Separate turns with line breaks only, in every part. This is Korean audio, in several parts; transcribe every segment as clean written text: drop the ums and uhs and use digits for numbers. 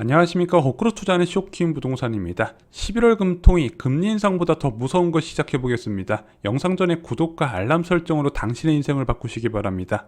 안녕하십니까. 거꾸로 투자하는 쇼킹 부동산입니다. 11월 금통이 금리 인상보다 더 무서운 것 시작해 보겠습니다. 영상 전에 구독과 알람 설정으로 당신의 인생을 바꾸시기 바랍니다.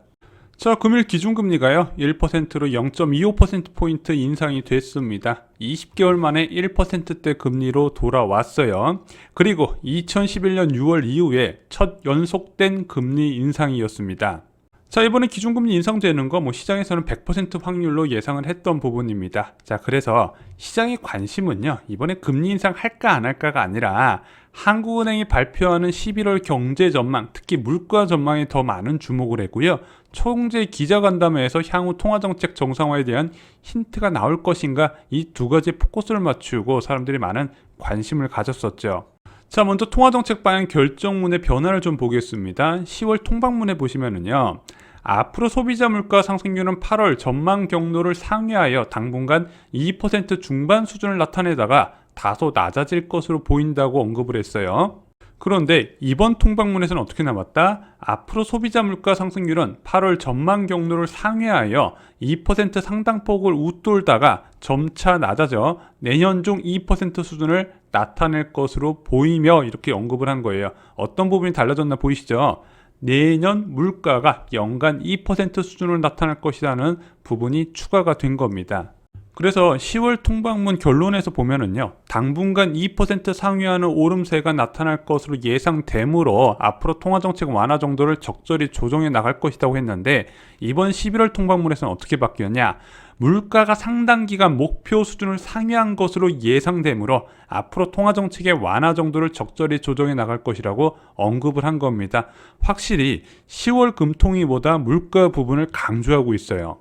자, 금일 기준금리가요 1%로 0.25%포인트 인상이 됐습니다. 20개월 만에 1%대 금리로 돌아왔어요. 그리고 2011년 6월 이후에 첫 연속된 금리 인상이었습니다. 자, 이번에 기준금리 인상되는 거 시장에서는 100% 확률로 예상을 했던 부분입니다. 자, 그래서 시장의 관심은요, 이번에 금리 인상 할까 안 할까가 아니라 한국은행이 발표하는 11월 경제 전망, 특히 물가 전망에 더 많은 주목을 했고요. 총재 기자간담회에서 향후 통화정책 정상화에 대한 힌트가 나올 것인가, 이 두 가지 포커스를 맞추고 사람들이 많은 관심을 가졌었죠. 자, 먼저 통화정책 방향 결정문의 변화를 좀 보겠습니다. 10월 통방문에 보시면은요, 앞으로 소비자 물가 상승률은 8월 전망 경로를 상회하여 당분간 2% 중반 수준을 나타내다가 다소 낮아질 것으로 보인다고 언급을 했어요. 그런데 이번 통방문에서는 어떻게 나왔다? 앞으로 소비자 물가 상승률은 8월 전망 경로를 상회하여 2% 상당폭을 웃돌다가 점차 낮아져 내년 중 2% 수준을 나타낼 것으로 보이며 이렇게 언급을 한 거예요. 어떤 부분이 달라졌나 보이시죠? 내년 물가가 연간 2% 수준으로 나타날 것이라는 부분이 추가가 된 겁니다. 그래서 10월 통방문 결론에서 보면은요, 당분간 2% 상회하는 오름세가 나타날 것으로 예상되므로 앞으로 통화정책 완화 정도를 적절히 조정해 나갈 것이라고 했는데, 이번 11월 통방문에서는 어떻게 바뀌었냐? 물가가 상당 기간 목표 수준을 상회한 것으로 예상되므로 앞으로 통화정책의 완화 정도를 적절히 조정해 나갈 것이라고 언급을 한 겁니다. 확실히 10월 금통위보다 물가 부분을 강조하고 있어요.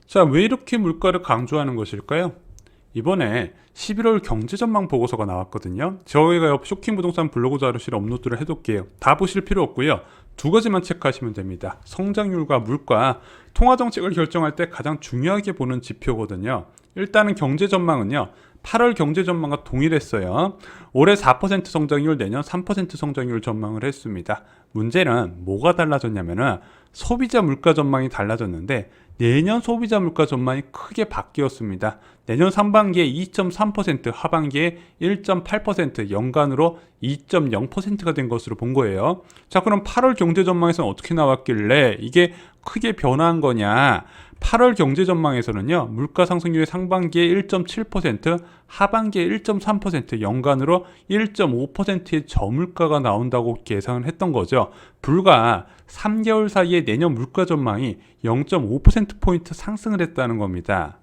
자, 왜 이렇게 물가를 강조하는 것일까요? 이번에 11월 경제전망 보고서가 나왔거든요. 저희가 옆 쇼킹부동산 블로그 자료실에 업로드를 해둘게요. 다 보실 필요 없고요. 두 가지만 체크하시면 됩니다. 성장률과 물가, 통화정책을 결정할 때 가장 중요하게 보는 지표거든요. 일단은 경제전망은요, 8월 경제전망과 동일했어요. 올해 4% 성장률, 내년 3% 성장률 전망을 했습니다. 문제는 뭐가 달라졌냐면은 소비자 물가 전망이 달라졌는데, 내년 소비자 물가 전망이 크게 바뀌었습니다. 내년 상반기에 2.3%, 하반기에 1.8%, 연간으로 2.0%가 된 것으로 본 거예요. 자, 그럼 8월 경제 전망에서는 어떻게 나왔길래 이게 크게 변화한 거냐? 8월 경제 전망에서는요, 물가 상승률이 상반기에 1.7%, 하반기에 1.3%, 연간으로 1.5%의 저물가가 나온다고 계산을 했던 거죠. 불과 3개월 사이에 내년 물가 전망이 0.5%포인트 상승을 했다는 겁니다.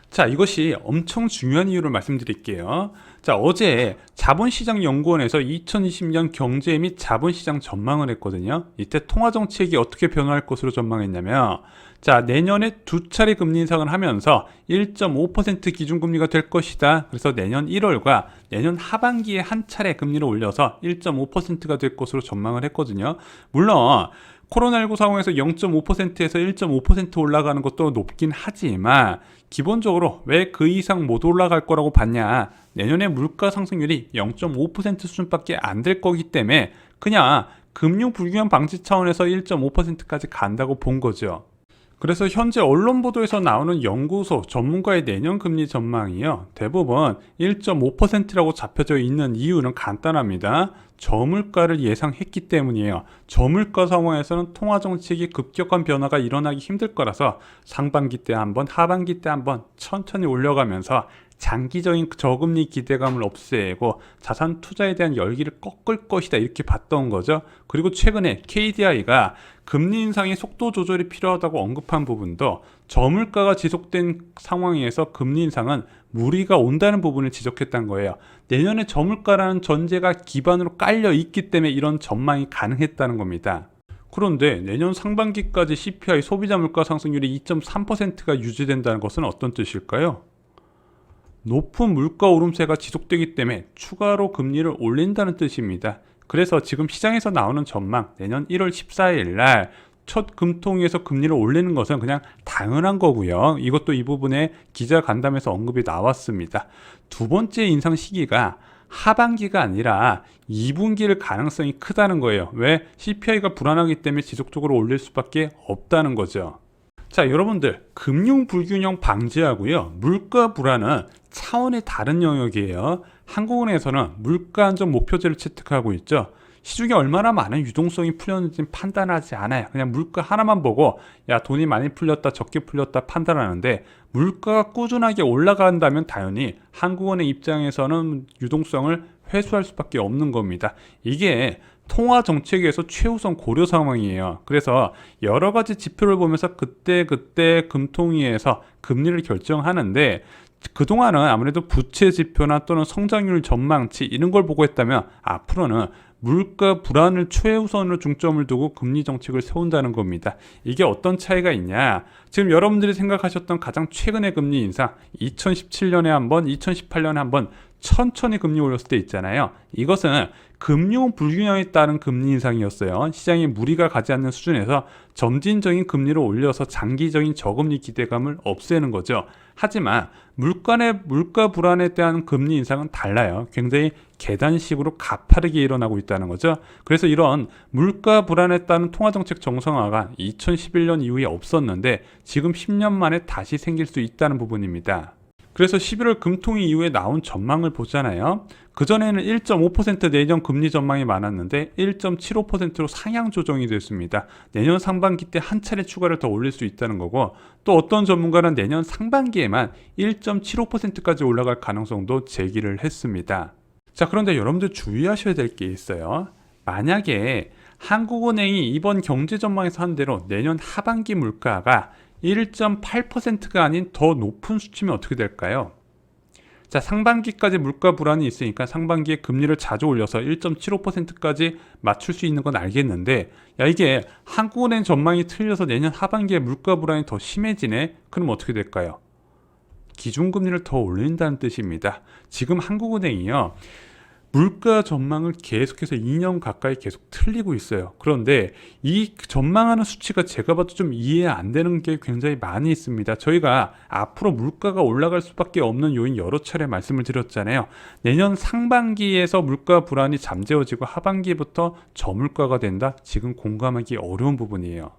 자, 이것이 엄청 중요한 이유를 말씀드릴게요. 자, 어제 자본시장연구원에서 2020년 경제 및 자본시장 전망을 했거든요. 이때 통화정책이 어떻게 변화할 것으로 전망했냐면, 자, 내년에 두 차례 금리 인상을 하면서 1.5% 기준금리가 될 것이다. 그래서 내년 1월과 내년 하반기에 한 차례 금리를 올려서 1.5%가 될 것으로 전망을 했거든요. 물론 코로나19 상황에서 0.5%에서 1.5% 올라가는 것도 높긴 하지만 기본적으로 왜 그 이상 못 올라갈 거라고 봤냐? 내년에 물가 상승률이 0.5% 수준밖에 안 될 거기 때문에 그냥 금융 불균형 방지 차원에서 1.5%까지 간다고 본 거죠. 그래서 현재 언론 보도에서 나오는 연구소 전문가의 내년 금리 전망이요, 대부분 1.5%라고 잡혀져 있는 이유는 간단합니다. 저물가를 예상했기 때문이에요. 저물가 상황에서는 통화정책이 급격한 변화가 일어나기 힘들 거라서 상반기 때 한번, 하반기 때 한번 천천히 올려가면서 장기적인 저금리 기대감을 없애고 자산 투자에 대한 열기를 꺾을 것이다, 이렇게 봤던 거죠. 그리고 최근에 KDI가 금리 인상의 속도 조절이 필요하다고 언급한 부분도 저물가가 지속된 상황에서 금리 인상은 무리가 온다는 부분을 지적했던 거예요. 내년에 저물가라는 전제가 기반으로 깔려 있기 때문에 이런 전망이 가능했다는 겁니다. 그런데 내년 상반기까지 CPI 소비자 물가 상승률이 2.3%가 유지된다는 것은 어떤 뜻일까요? 높은 물가 오름세가 지속되기 때문에 추가로 금리를 올린다는 뜻입니다. 그래서 지금 시장에서 나오는 전망, 내년 1월 14일 날 첫 금통위에서 금리를 올리는 것은 그냥 당연한 거고요. 이것도 이 부분에 기자 간담회에서 언급이 나왔습니다. 두 번째 인상 시기가 하반기가 아니라 2분기를 가능성이 크다는 거예요. 왜? CPI가 불안하기 때문에 지속적으로 올릴 수밖에 없다는 거죠. 자, 여러분들, 금융 불균형 방지하고요, 물가 불안은 차원이 다른 영역이에요. 한국은행에서는 물가 안정 목표제를 채택하고 있죠. 시중에 얼마나 많은 유동성이 풀렸는지 판단하지 않아요. 그냥 물가 하나만 보고 야, 돈이 많이 풀렸다, 적게 풀렸다 판단하는데, 물가가 꾸준하게 올라간다면 당연히 한국은행 입장에서는 유동성을 회수할 수밖에 없는 겁니다. 이게 통화 정책에서 최우선 고려 상황이에요. 그래서 여러 가지 지표를 보면서 그때 금통위에서 금리를 결정하는데, 그동안은 아무래도 부채 지표나 또는 성장률 전망치 이런 걸 보고 했다면, 앞으로는 물가 불안을 최우선으로 중점을 두고 금리 정책을 세운다는 겁니다. 이게 어떤 차이가 있냐? 지금 여러분들이 생각하셨던 가장 최근의 금리 인상, 2017년에 한 번, 2018년에 한 번 천천히 금리 올렸을 때 있잖아요. 이것은 금융 불균형에 따른 금리 인상이었어요. 시장에 무리가 가지 않는 수준에서 점진적인 금리를 올려서 장기적인 저금리 기대감을 없애는 거죠. 하지만 물가 불안에 대한 금리 인상은 달라요. 굉장히 계단식으로 가파르게 일어나고 있다는 거죠. 그래서 이런 물가 불안에 따른 통화정책 정상화가 2011년 이후에 없었는데 지금 10년 만에 다시 생길 수 있다는 부분입니다. 그래서 11월 금통위 이후에 나온 전망을 보잖아요. 그전에는 1.5% 내년 금리 전망이 많았는데 1.75%로 상향 조정이 됐습니다. 내년 상반기 때 한 차례 추가를 더 올릴 수 있다는 거고, 또 어떤 전문가는 내년 상반기에만 1.75%까지 올라갈 가능성도 제기를 했습니다. 자, 그런데 여러분들 주의하셔야 될 게 있어요. 만약에 한국은행이 이번 경제 전망에서 한 대로 내년 하반기 물가가 1.8%가 아닌 더 높은 수치면 어떻게 될까요? 자, 상반기까지 물가 불안이 있으니까 상반기에 금리를 자주 올려서 1.75%까지 맞출 수 있는 건 알겠는데, 야, 이게 한국은행 전망이 틀려서 내년 하반기에 물가 불안이 더 심해지네? 그럼 어떻게 될까요? 기준금리를 더 올린다는 뜻입니다. 지금 한국은행이요, 물가 전망을 계속해서 2년 가까이 계속 틀리고 있어요. 그런데 이 전망하는 수치가 제가 봐도 좀 이해 안 되는 게 굉장히 많이 있습니다. 저희가 앞으로 물가가 올라갈 수밖에 없는 요인 여러 차례 말씀을 드렸잖아요. 내년 상반기에서 물가 불안이 잠재워지고 하반기부터 저물가가 된다? 지금 공감하기 어려운 부분이에요.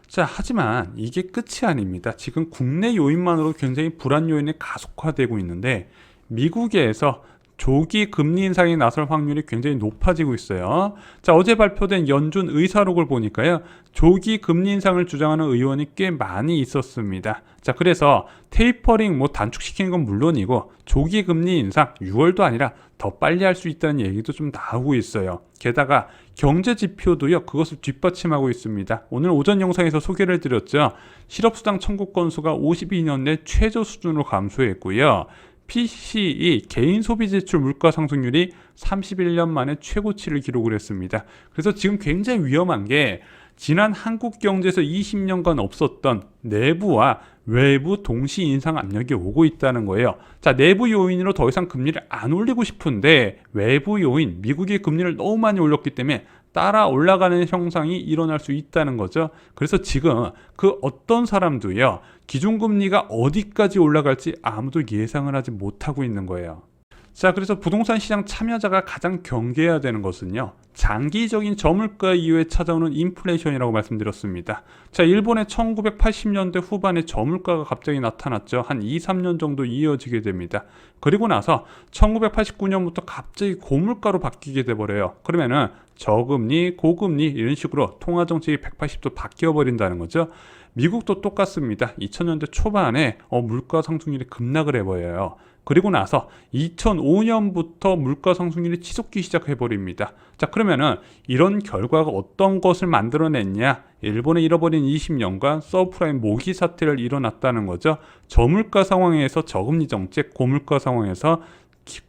자, 하지만 이게 끝이 아닙니다. 지금 국내 요인만으로 굉장히 불안 요인이 가속화되고 있는데, 미국에서 조기 금리 인상이 나설 확률이 굉장히 높아지고 있어요. 자, 어제 발표된 연준 의사록을 보니까요, 조기 금리 인상을 주장하는 의원이 꽤 많이 있었습니다. 자, 그래서 테이퍼링 단축시키는 건 물론이고 조기 금리 인상 6월도 아니라 더 빨리 할 수 있다는 얘기도 좀 나오고 있어요. 게다가 경제 지표도요, 그것을 뒷받침하고 있습니다. 오늘 오전 영상에서 소개를 드렸죠. 실업수당 청구 건수가 52년 내 최저 수준으로 감소했고요. PCE 개인 소비 지출 물가 상승률이 31년 만에 최고치를 기록을 했습니다. 그래서 지금 굉장히 위험한 게, 지난 한국 경제에서 20년간 없었던 내부와 외부 동시 인상 압력이 오고 있다는 거예요. 자, 내부 요인으로 더 이상 금리를 안 올리고 싶은데 외부 요인, 미국이 금리를 너무 많이 올렸기 때문에 따라 올라가는 형상이 일어날 수 있다는 거죠. 그래서 지금 그 어떤 사람도요, 기준금리가 어디까지 올라갈지 아무도 예상을 하지 못하고 있는 거예요. 자, 그래서 부동산 시장 참여자가 가장 경계해야 되는 것은요, 장기적인 저물가 이후에 찾아오는 인플레이션이라고 말씀드렸습니다. 자, 일본의 1980년대 후반에 저물가가 갑자기 나타났죠. 한 2, 3년 정도 이어지게 됩니다. 그리고 나서 1989년부터 갑자기 고물가로 바뀌게 돼버려요. 그러면은 저금리, 고금리 이런 식으로 통화정책이 180도 바뀌어버린다는 거죠. 미국도 똑같습니다. 2000년대 초반에 물가 상승률이 급락을 해버려요. 그리고 나서 2005년부터 물가 상승률이 치솟기 시작해버립니다. 자, 그러면은 이런 결과가 어떤 것을 만들어냈냐? 일본의 잃어버린 20년간 서브프라임 모기 사태를 일어났다는 거죠. 저물가 상황에서 저금리 정책, 고물가 상황에서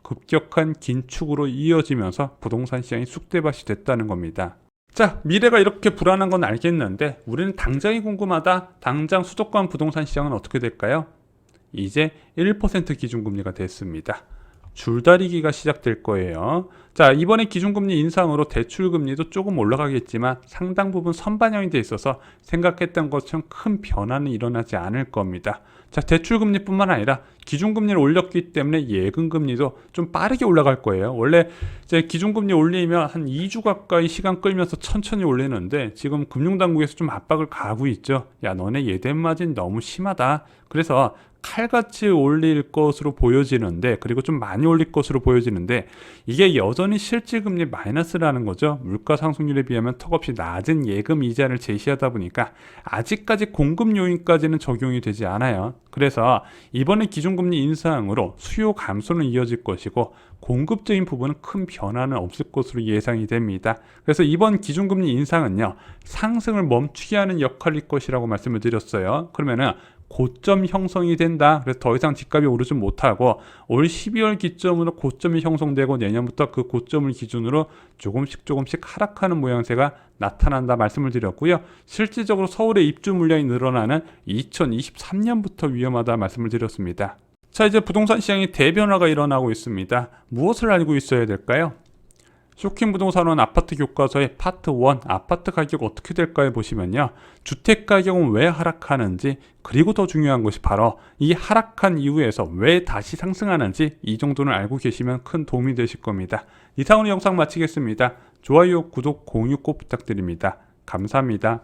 급격한 긴축으로 이어지면서 부동산 시장이 쑥대밭이 됐다는 겁니다. 자, 미래가 이렇게 불안한 건 알겠는데 우리는 당장이 궁금하다. 당장 수도권 부동산 시장은 어떻게 될까요? 이제 1% 기준금리가 됐습니다. 줄다리기가 시작될 거예요. 자, 이번에 기준금리 인상으로 대출금리도 조금 올라가겠지만 상당 부분 선반영이 돼 있어서 생각했던 것처럼 큰 변화는 일어나지 않을 겁니다. 자, 대출금리뿐만 아니라 기준금리를 올렸기 때문에 예금금리도 좀 빠르게 올라갈 거예요. 원래 이제 기준금리 올리면 한 2주 가까이 시간 끌면서 천천히 올리는데 지금 금융당국에서 좀 압박을 가하고 있죠. 야, 너네 예대 마진 너무 심하다. 그래서 칼같이 올릴 것으로 보여지는데, 그리고 좀 많이 올릴 것으로 보여지는데, 이게 여전히 실질금리 마이너스라는 거죠. 물가 상승률에 비하면 턱없이 낮은 예금 이자를 제시하다 보니까 아직까지 공급 요인까지는 적용이 되지 않아요. 그래서 이번에 기준금리 인상으로 수요 감소는 이어질 것이고 공급적인 부분은 큰 변화는 없을 것으로 예상이 됩니다. 그래서 이번 기준금리 인상은요, 상승을 멈추게 하는 역할일 것이라고 말씀을 드렸어요. 그러면은 고점 형성이 된다. 그래서 더 이상 집값이 오르지 못하고 올 12월 기점으로 고점이 형성되고 내년부터 그 고점을 기준으로 조금씩 하락하는 모양새가 나타난다 말씀을 드렸고요. 실질적으로 서울의 입주 물량이 늘어나는 2023년부터 위험하다 말씀을 드렸습니다. 자, 이제 부동산 시장의 대변화가 일어나고 있습니다. 무엇을 알고 있어야 될까요? 쇼킹 부동산원 아파트 교과서의 파트 1 아파트 가격 어떻게 될까요 보시면요, 주택 가격은 왜 하락하는지, 그리고 더 중요한 것이 바로 이 하락한 이후에서 왜 다시 상승하는지, 이 정도는 알고 계시면 큰 도움이 되실 겁니다. 이상으로 영상 마치겠습니다. 좋아요, 구독, 공유 꼭 부탁드립니다. 감사합니다.